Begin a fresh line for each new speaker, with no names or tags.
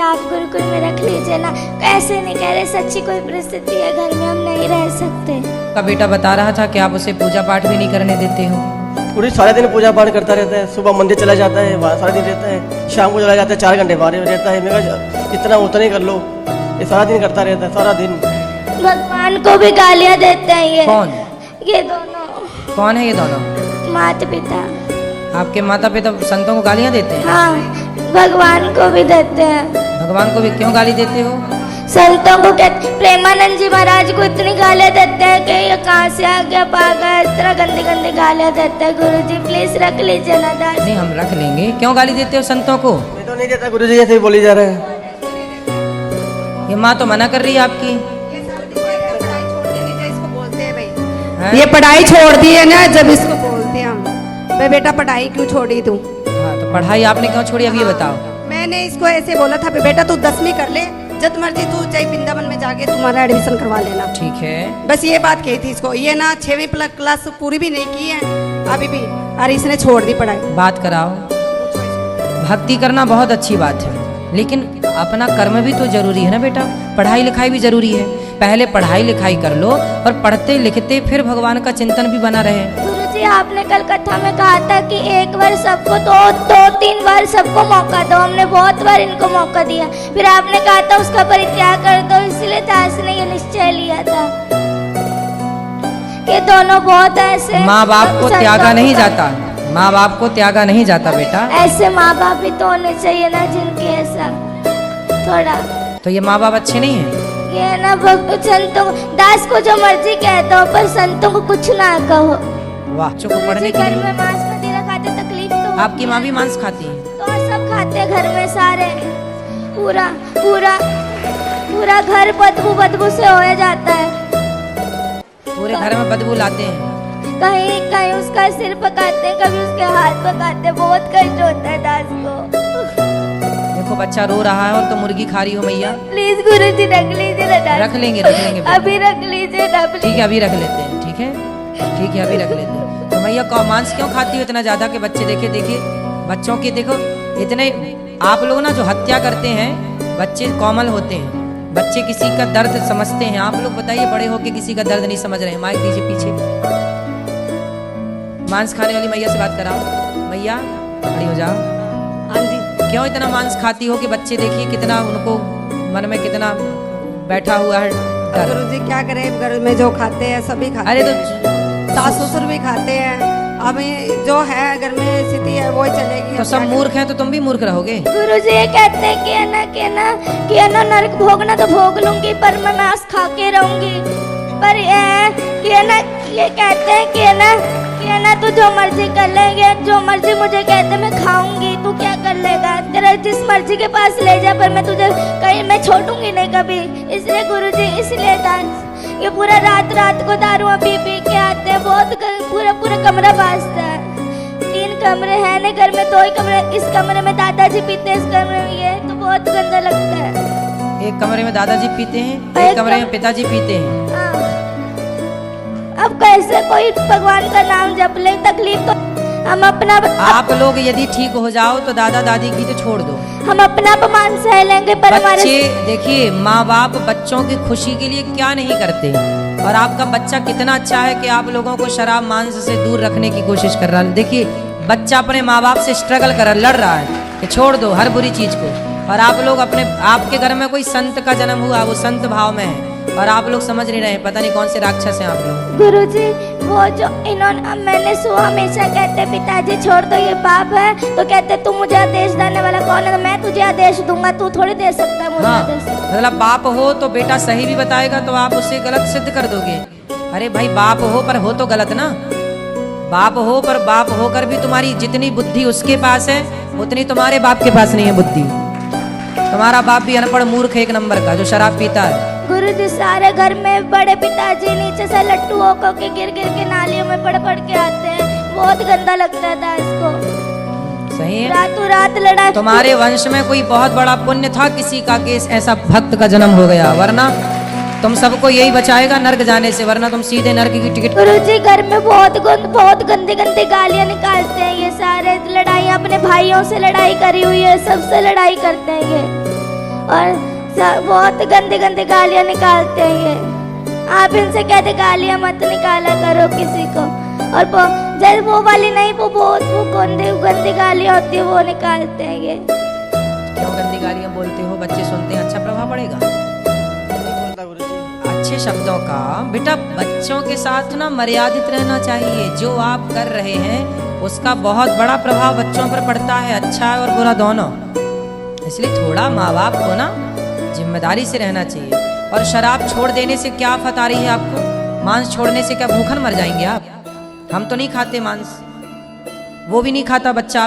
कृपया आप गुरुकुल में रख लीजिए ना। ऐसे नहीं कह रहे, सच्ची कोई परिस्थिति है घर में, हम नहीं रह सकते।
का बेटा बता रहा था कि आप उसे पूजा पाठ भी नहीं करने देते हो।
पूरी सारे दिन पूजा पाठ करता रहता है, सुबह मंदिर चला जाता है, वहाँ सारा दिन रहता है, शाम को चला जाता है, 4 घंटे बाहर रहता है। मैं कहा इतना उतना ही कर लो, ये सारा दिन करता रहता है, सारा दिन।
भगवान को भी गालियां देते हैं ये।
कौन?
ये दोनों।
कौन है ये दोनों?
माता पिता।
आपके माता पिता संतों को गालियां देते हैं?
हाँ, भगवान को भी देते हैं।
भगवान को भी क्यों गाली देते हो?
संतों को कहते, प्रेमानंद जी महाराज को इतनी गालियां देते हैं कि ये कहाँ से आ गया पागल, इतना गंदी गंदी गालियां देते हैं। गुरु जी प्लीज रख लीजिए ना दास।
नहीं, हम रख लेंगे। क्यों गाली देते हो संतों को?
मैं तो नहीं देता गुरुजी, ऐसे ही बोली जा रहे हैं।
ये माँ तो मना कर रही है आपकी।
ये पढ़ाई छोड़ दी है ना, जब इसको बोलते हैं हम भाई बेटा पढ़ाई क्यों छोड़ी तू?
हाँ, तो पढ़ाई आपने क्यों छोड़ी अब ये बताओ।
मैंने इसको ऐसे बोला था बेटा तू 10वीं कर ले, जब मर्जी तू चाहे वृंदावन में जाके तुम्हारा एडमिशन करवा लेना।
ठीक है,
बस ये बात कही थी इसको। ये ना 6वीं क्लास पूरी भी नहीं की है अभी भी, और इसने छोड़ दी पढ़ाई।
बात कराओ। भक्ति करना बहुत अच्छी बात है, लेकिन अपना कर्म भी तो जरूरी है ना बेटा। पढ़ाई लिखाई भी जरूरी है। पहले पढ़ाई लिखाई कर लो और पढ़ते लिखते फिर भगवान का चिंतन भी बना रहे।
गुरुजी आपने कल कथा में कहा था कि एक बार सबको दो 3 बार सबको मौका दो। हमने बहुत बार इनको मौका दिया, फिर आपने कहा था उसका परित्याग कर दो। इसलिए दास ने ये निश्चय लिया था कि दोनों बहुत ऐसे।
माँ बाप को त्यागा नहीं जाता, माँ बाप को त्यागा नहीं जाता बेटा।
ऐसे माँ बाप भी तो होने चाहिए ना जिनके ऐसा थोड़ा।
तो ये माँ बाप अच्छे नहीं है?
ये ना संतों दास को जो मर्जी कह दो, पर संतों को कुछ ना कहो।
वाह, बच्चों को पढ़ने के
घर
लिए।
में मांस मदिरा खाते तकलीफ तो
आपकी माँ भी मांस खाती है?
तो सब खाते हैं घर में सारे। पूरा पूरा पूरा घर बदबू से हो जाता है।
पूरे घर में बदबू लाते हैं।
कहीं कहीं उसका सिर पकाते हैं, कभी उसके हाथ पकाते हैं। बहुत कष्ट होता है दास को।
देखो बच्चा रो रहा है और तो मुर्गी खा रही हो मैया।
प्लीज गुरुजी रख लीजिए ना दास।
रख लेंगे बेटा।
अभी रख लीजिए ना please।
ठीक है, अभी रख लेते हैं। ठीक है, ठीक है, अभी रख लेते हैं। तो मैया को मांस क्यों खाती हो इतना ज्यादा? के बच्चे देखिए बच्चों के देखो इतने। आप लोग ना जो हत्या करते हैं, बच्चे कोमल होते हैं, बच्चे किसी का दर्द समझते हैं। आप लोग बताइए, बड़े होके किसी का दर्द नहीं समझ रहे हैं। माइक दीजिए पीछे। मांस खाने वाली मैया से बात कराओ। मैया खड़ी हो जाओ।
हाँ जी।
क्यों इतना मांस खाती हो कि बच्चे देखिए कितना उनको मन में कितना बैठा हुआ है डर।
गुरुजी क्या करे, घर में जो खाते हैं सभी खाते
अरे
हैं।
तो
सास ससुर भी खाते हैं। अभी जो है घर में स्थिति है वो ही चलेगी।
तो सब मूर्ख हैं, तो तुम भी मूर्ख रहोगे।
गुरुजी ये कहते हैं कि ना नरक भोगना तो भोग लूंगी, पर मैं मांस खा के रहूंगी। पर ये कहते हैं कि ना तू जो मर्जी कर लेंगे, जो मर्जी मुझे कहते मैं खाऊंगी, तू क्या कर लेगा? तेरा जिस मर्जी के पास ले जा, पर मैं तुझे कहीं मैं छोड़ूंगी नहीं कभी। इसलिए गुरुजी, इसलिए दास ये पूरा रात को दारू पी के आते हैं। बहुत पूरा कमरा बाजता है। 3 कमरे हैं ना घर में, 2 ही कमरे। इस कमरे में दादाजी पीते हैं, इस कमरे में ये, तो बहुत गंदा लगता है।
एक कमरे में दादाजी पीते हैं, एक कमरे में पिताजी पीते हैं।
हाँ। अब कैसे कोई भगवान का नाम जप ले? तकलीफ तो हम अपना।
आप लोग यदि ठीक हो जाओ तो दादा दादी की तो छोड़ दो,
हम अपना अपमान सह लेंगे, पर हमारे
बच्चे देखिए माँ बाप बच्चों की खुशी के लिए क्या नहीं करते। और आपका बच्चा कितना अच्छा है कि आप लोगों को शराब मांस से दूर रखने की कोशिश कर रहा है। देखिए बच्चा अपने माँ बाप से स्ट्रगल कर लड़ रहा है कि छोड़ दो हर बुरी चीज को। और आप लोग आपके घर में कोई संत का जन्म हुआ, वो संत भाव में है, और आप लोग समझ नहीं रहे। पता नहीं कौन से राक्षस हैं आप लोग।
गुरुजी वो जो इन्होंने, मैंने सुना हमेशा कहते पिताजी छोड़ दो ये पाप है, तो कहते तू मुझे आदेश देने वाला कौन है? तो मैं तुझे आदेश दूंगा, तू थोड़ी दे सकता है मुझे आदेश।
मतलब बाप हो तो बेटा सही भी बताएगा तो आप उसे गलत सिद्ध कर दोगे। अरे भाई बाप हो पर हो तो गलत ना। बाप हो पर बाप होकर भी तुम्हारी जितनी बुद्धि उसके पास है उतनी तुम्हारे बाप के पास नहीं है बुद्धि। तुम्हारा बाप भी अनपढ़ मूर्ख 1 नंबर का, जो शराब पीता है।
गुरुजी सारे घर में बड़े पिताजी नीचे से लट्टू होकर के गिर के नालियों में पड़ के आते हैं। बहुत गंदा लगता था इसको।
सही है।
रातों रात लड़ा।
तुम्हारे वंश में कोई बहुत बड़ा पुण्य था किसी का कि ऐसा भक्त का जन्म हो गया, वरना तुम सबको यही बचाएगा नर्क जाने से, वरना तुम सीधे नर्क की टिकट।
गुरुजी घर में बहुत गंदी गालियां निकालते हैं ये सारे। लड़ाई अपने भाइयों से लड़ाई करी हुई है, सबसे लड़ाई करते हैं ये। और बहुत गंदी गंदी गालियाँ निकालते हैं ये। आप इनसे कहते गालियाँ मत निकाला करो किसी को। और जैसे वो वाली नहीं, वो बहुत वो गंदी गंदी गालियाँ होती है वो निकालते हैं ये।
क्यों गंदी गालियां बोलते हो? बच्चे सुनते हैं, अच्छा प्रभाव पड़ेगा।
नहीं बोलता गुरुजी।
अच्छे शब्दों का बेटा बच्चों के साथ ना मर्यादित रहना चाहिए। जो आप कर रहे हैं उसका बहुत बड़ा प्रभाव बच्चों पर पड़ता है, अच्छा और बुरा दोनों। इसलिए थोड़ा माँ बाप को ना जिम्मेदारी से रहना चाहिए। और शराब छोड़ देने से क्या आफत आ रही है आपको? मांस छोड़ने से क्या भूखन मर जाएंगे आप? हम तो नहीं खाते मांस, वो भी नहीं खाता बच्चा।